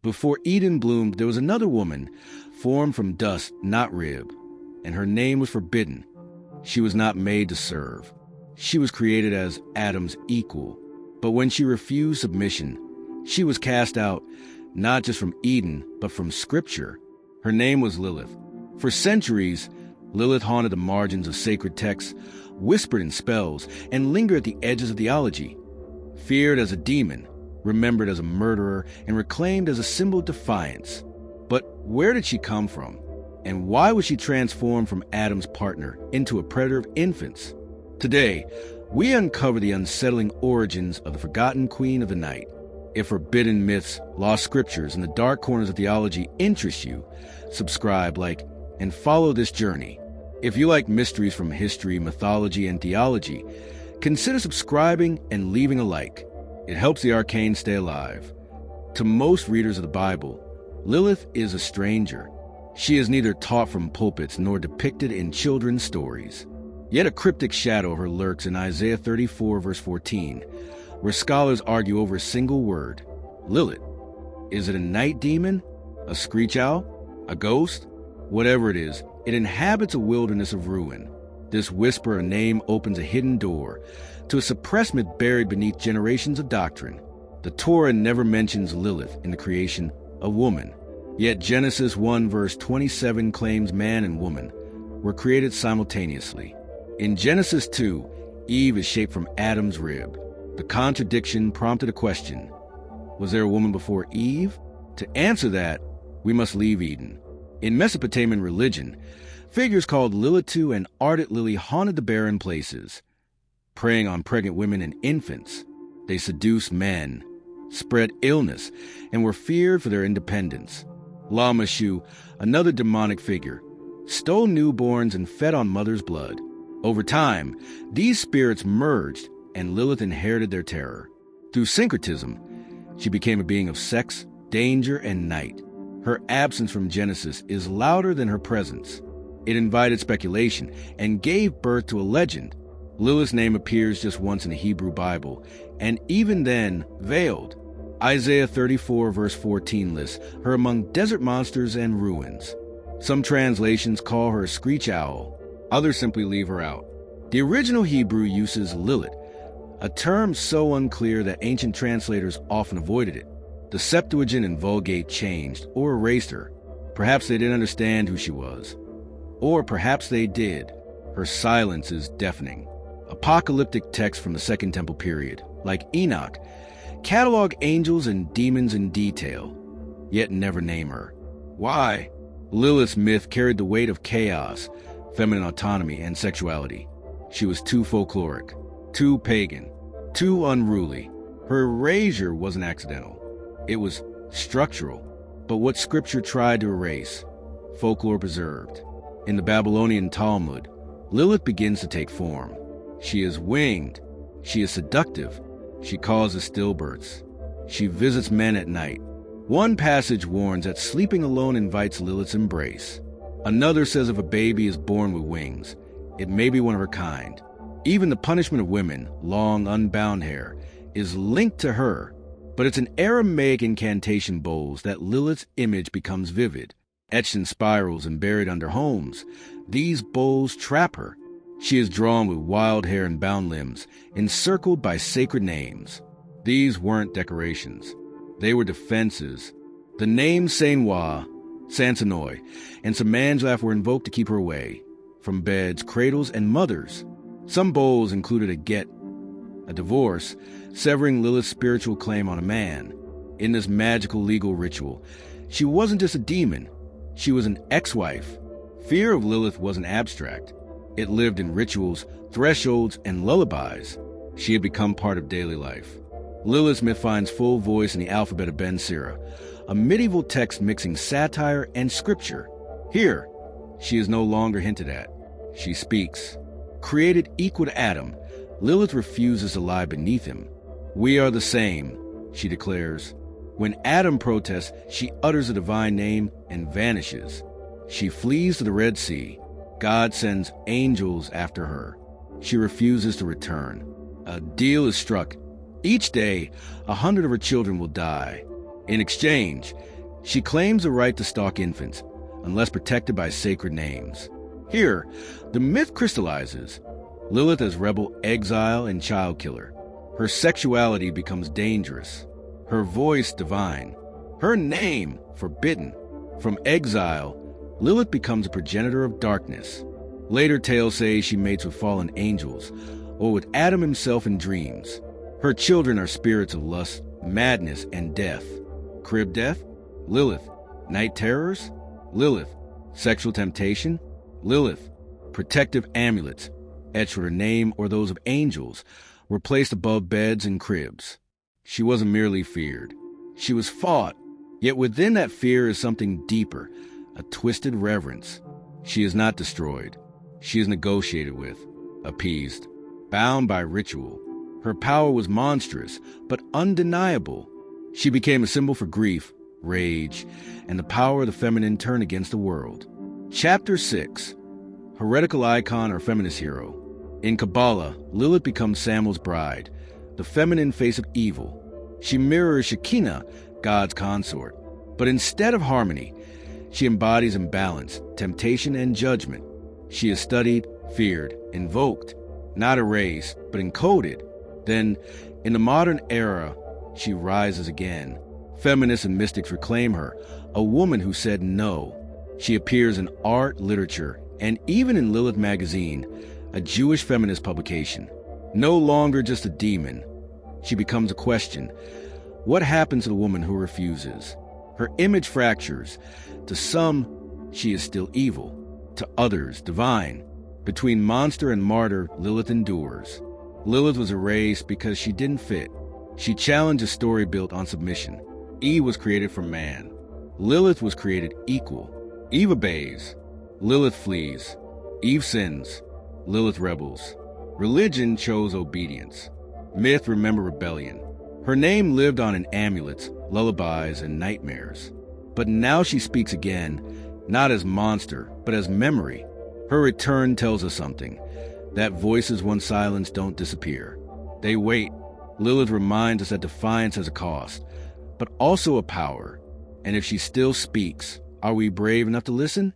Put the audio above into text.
Before Eden bloomed, there was another woman, formed from dust, not rib, and her name was forbidden. She was not made to serve. She was created as Adam's equal. But when she refused submission, she was cast out, not just from Eden, but from Scripture. Her name was Lilith. For centuries, Lilith haunted the margins of sacred texts, whispered in spells, and lingered at the edges of theology. Feared as a demon, remembered as a murderer, and reclaimed as a symbol of defiance. But where did she come from? And why was she transformed from Adam's partner into a predator of infants? Today, we uncover the unsettling origins of the forgotten queen of the night. If forbidden myths, lost scriptures, and the dark corners of theology interest you, subscribe, like, and follow this journey. If you like mysteries from history, mythology, and theology, consider subscribing and leaving a like. It helps the arcane stay alive. To most readers of the Bible, Lilith is a stranger. She is neither taught from pulpits nor depicted in children's stories. Yet a cryptic shadow of her lurks in Isaiah 34, verse 14, where scholars argue over a single word, Lilith. Is it a night demon? A screech owl? A ghost? Whatever it is, it inhabits a wilderness of ruin. This whisper of name opens a hidden door to a suppressed myth buried beneath generations of doctrine. The Torah never mentions Lilith in the creation of woman. Yet Genesis 1 verse 27 claims man and woman were created simultaneously. In Genesis 2, Eve is shaped from Adam's rib. The contradiction prompted a question. Was there a woman before Eve? To answer that, we must leave Eden. In Mesopotamian religion, figures called Lilitu and ardent Lily haunted the barren places. Preying on pregnant women and infants, they seduced men, spread illness, and were feared for their independence. Lamashu, another demonic figure, stole newborns and fed on mother's blood. Over time, these spirits merged, and Lilith inherited their terror. Through syncretism, she became a being of sex, danger, and night. Her absence from Genesis is louder than her presence. It invited speculation and gave birth to a legend. Lilith's name appears just once in the Hebrew Bible, and even then, veiled. Isaiah 34 verse 14 lists her among desert monsters and ruins. Some translations call her a screech owl. Others simply leave her out. The original Hebrew uses Lilith, a term so unclear that ancient translators often avoided it. The Septuagint and Vulgate changed or erased her. Perhaps they didn't understand who she was. Or perhaps they did. Her silence is deafening. Apocalyptic texts from the Second Temple period, like Enoch, catalog angels and demons in detail, yet never name her. Why? Lilith's myth carried the weight of chaos, feminine autonomy, and sexuality. She was too folkloric, too pagan, too unruly. Her erasure wasn't accidental. It was structural. But what Scripture tried to erase, folklore preserved. In the Babylonian Talmud, Lilith begins to take form. She is winged. She is seductive. She causes stillbirths. She visits men at night. One passage warns that sleeping alone invites Lilith's embrace. Another says if a baby is born with wings, it may be one of her kind. Even the punishment of women, long unbound hair, is linked to her. But it's in Aramaic incantation bowls that Lilith's image becomes vivid. Etched in spirals and buried under homes, these bowls trap her. She is drawn with wild hair and bound limbs, encircled by sacred names. These weren't decorations. They were defenses. The names Sainwa, Sansonoi, and Samanjlaf were invoked to keep her away from beds, cradles, and mothers. Some bowls included a get, a divorce, severing Lilith's spiritual claim on a man. In this magical legal ritual, she wasn't just a demon. She was an ex-wife. Fear of Lilith wasn't abstract. It lived in rituals, thresholds, and lullabies. She had become part of daily life. Lilith's myth finds full voice in the alphabet of Ben Sira, a medieval text mixing satire and scripture. Here, she is no longer hinted at. She speaks. Created equal to Adam, Lilith refuses to lie beneath him. We are the same, she declares. When Adam protests, she utters a divine name and vanishes. She flees to the Red Sea. God sends angels after her. She refuses to return. A deal is struck. Each day, 100 of her children will die. In exchange, She claims the right to stalk infants, unless protected by sacred names. Here, the myth crystallizes. Lilith as rebel exile and child killer. Her sexuality becomes dangerous. Her voice divine. Her name forbidden. From exile, Lilith becomes a progenitor of darkness. Later tales say she mates with fallen angels, or with Adam himself in dreams. Her children are spirits of lust, madness, and death. Crib death? Lilith. Night terrors? Lilith. Sexual temptation? Lilith. Protective amulets, etched with her name or those of angels, were placed above beds and cribs. She wasn't merely feared. She was fought, yet within that fear is something deeper, a twisted reverence. She is not destroyed. She is negotiated with, appeased, bound by ritual. Her power was monstrous, but undeniable. She became a symbol for grief, rage, and the power of the feminine turned against the world. Chapter 6. Heretical icon or feminist hero. In Kabbalah, Lilith becomes Samuel's bride, the feminine face of evil. She mirrors Shekinah, God's consort. But instead of harmony, she embodies imbalance, temptation, and judgment. She is studied, feared, invoked, not erased, but encoded. Then, in the modern era, she rises again. Feminists and mystics reclaim her, a woman who said no. She appears in art, literature, and even in Lilith magazine, a Jewish feminist publication. No longer just a demon, she becomes a question. What happens to the woman who refuses? Her image fractures. To some, she is still evil. To others, divine. Between monster and martyr, Lilith endures. Lilith was erased because she didn't fit. She challenged a story built on submission. Eve was created from man. Lilith was created equal. Eve obeys. Lilith flees. Eve sins. Lilith rebels. Religion chose obedience. Myth remembered rebellion. Her name lived on in amulets, lullabies, and nightmares. But now she speaks again, not as monster, but as memory. Her return tells us something, that voices once silenced don't disappear. They wait. Lilith reminds us that defiance has a cost, but also a power. And if she still speaks, are we brave enough to listen?